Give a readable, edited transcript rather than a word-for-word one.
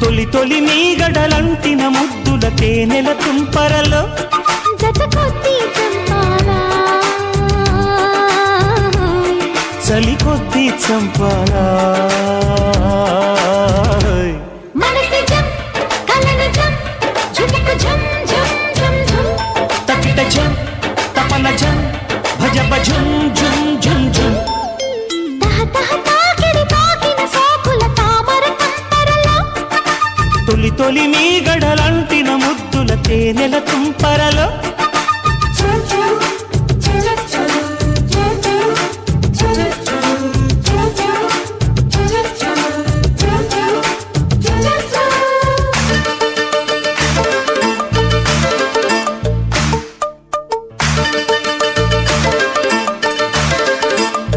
తొలి తొలి మీ గడలంటిన ముద్దుల తేనెల తుంపరలో చలి కొద్దీ చంపాలా తకిట జం తపన జం భజ భజం జుం జుం జుం తొలి తొలి మీ గడలంటిన ముద్దుల తేనెల తుంపరలో